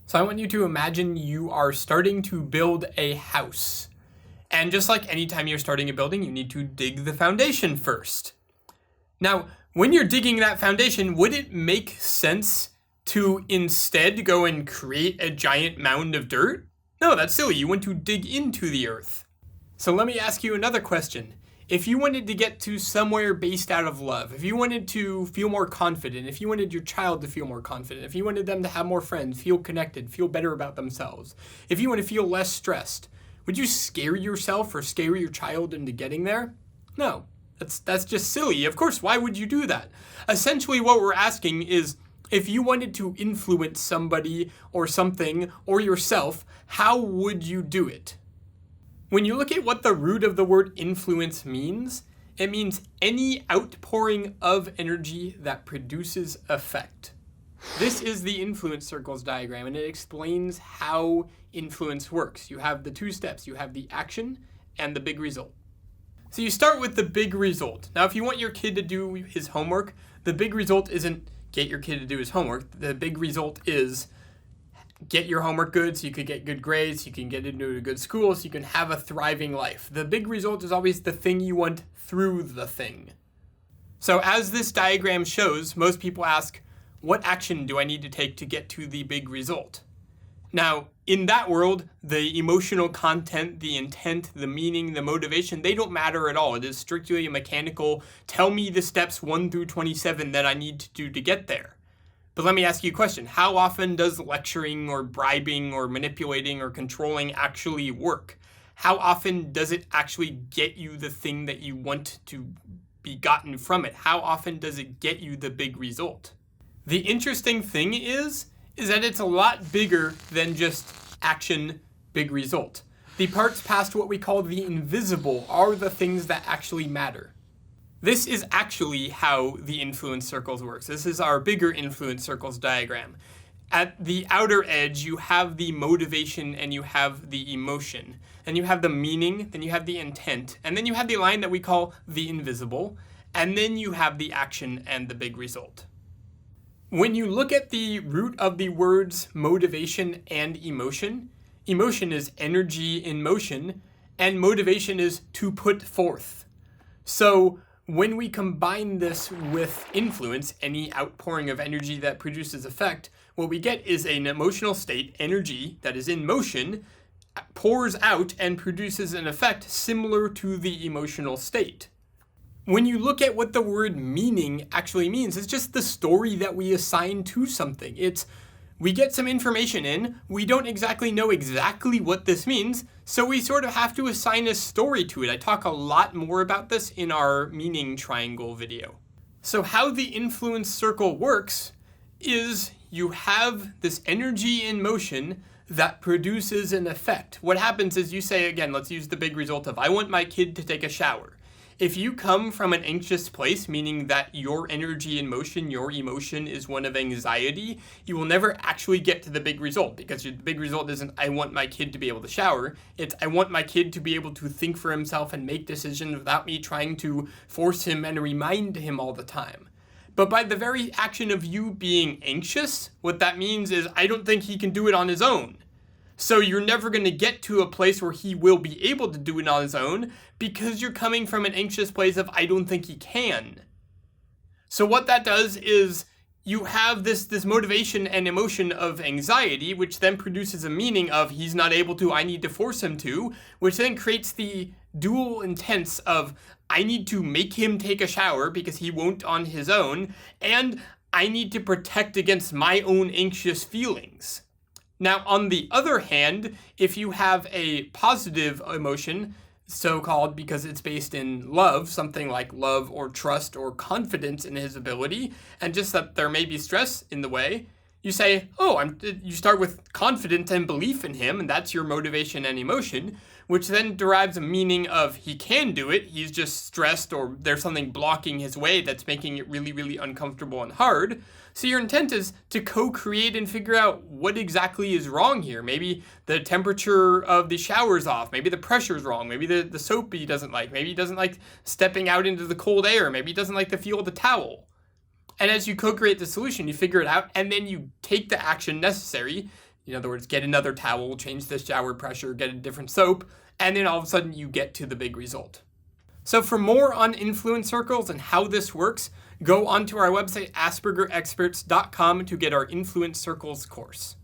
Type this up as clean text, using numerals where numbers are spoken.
So I want you to imagine you are starting to build a house. And just like any time you're starting a building, you need to dig the foundation first. Now, when you're digging that foundation, would it make sense to instead go and create a giant mound of dirt? No, that's silly. You want to dig into the earth. So let me ask you another question. If you wanted to get to somewhere based out of love, if you wanted to feel more confident, if you wanted your child to feel more confident, if you wanted them to have more friends, feel connected, feel better about themselves, if you want to feel less stressed, would you scare yourself or scare your child into getting there? No, that's just silly. Of course, why would you do that? Essentially, what we're asking is, if you wanted to influence somebody or something or yourself, how would you do it? When you look at what the root of the word influence means, it means any outpouring of energy that produces effect. This is the influence circles diagram, and it explains how influence works. You have the two steps. You have the action and the big result. So you start with the big result. Now, if you want your kid to do his homework, the big result isn't get your kid to do his homework. The big result is get your homework good so you could get good grades, you can get into a good school, so you can have a thriving life. The big result is always the thing you want through the thing. So as this diagram shows, most people ask, what action do I need to take to get to the big result? Now, in that world, the emotional content, the intent, the meaning, the motivation, they don't matter at all. It is strictly a mechanical, tell me the steps 1 through 27 that I need to do to get there. But let me ask you a question. How often does lecturing or bribing or manipulating or controlling actually work? How often does it actually get you the thing that you want to be gotten from it? How often does it get you the big result? The interesting thing is that it's a lot bigger than just action, big result. The parts past what we call the invisible are the things that actually matter. This is actually how the influence circles works. This is our bigger influence circles diagram. At the outer edge, you have the motivation and you have the emotion. And you have the meaning, then you have the intent, and then you have the line that we call the invisible, and then you have the action and the big result. When you look at the root of the words motivation and emotion, emotion is energy in motion, and motivation is to put forth. So when we combine this with influence, any outpouring of energy that produces effect, what we get is an emotional state, energy that is in motion, pours out and produces an effect similar to the emotional state. When you look at what the word meaning actually means, it's just the story that we assign to something. We get some information in, we don't exactly know exactly what this means, so we sort of have to assign a story to it. I talk a lot more about this in our meaning triangle video. So how the influence circle works is you have this energy in motion that produces an effect. What happens is you say, again, let's use the big result of I want my kid to take a shower. If you come from an anxious place, meaning that your energy in motion, your emotion is one of anxiety, you will never actually get to the big result, because the big result isn't I want my kid to be able to shower, it's I want my kid to be able to think for himself and make decisions without me trying to force him and remind him all the time. But by the very action of you being anxious, what that means is I don't think he can do it on his own. So you're never going to get to a place where he will be able to do it on his own because you're coming from an anxious place of I don't think he can. So what that does is you have this motivation and emotion of anxiety, which then produces a meaning of he's not able to, I need to force him to, which then creates the dual intents of I need to make him take a shower because he won't on his own, and I need to protect against my own anxious feelings. Now, on the other hand, if you have a positive emotion, so-called because it's based in love, something like love or trust or confidence in his ability, and just that there may be stress in the way, you say, you start with confidence and belief in him, and that's your motivation and emotion, which then derives a meaning of he can do it, he's just stressed, or there's something blocking his way that's making it really, really uncomfortable and hard. So your intent is to co-create and figure out what exactly is wrong here. Maybe the temperature of the shower's off, maybe the pressure's wrong, maybe the soap he doesn't like, maybe he doesn't like stepping out into the cold air, maybe he doesn't like the feel of the towel. And as you co-create the solution, you figure it out, and then you take the action necessary. In other words, get another towel, change the shower pressure, get a different soap, and then all of a sudden you get to the big result. So for more on influence circles and how this works, go onto our website, aspergerexperts.com, to get our influence circles course.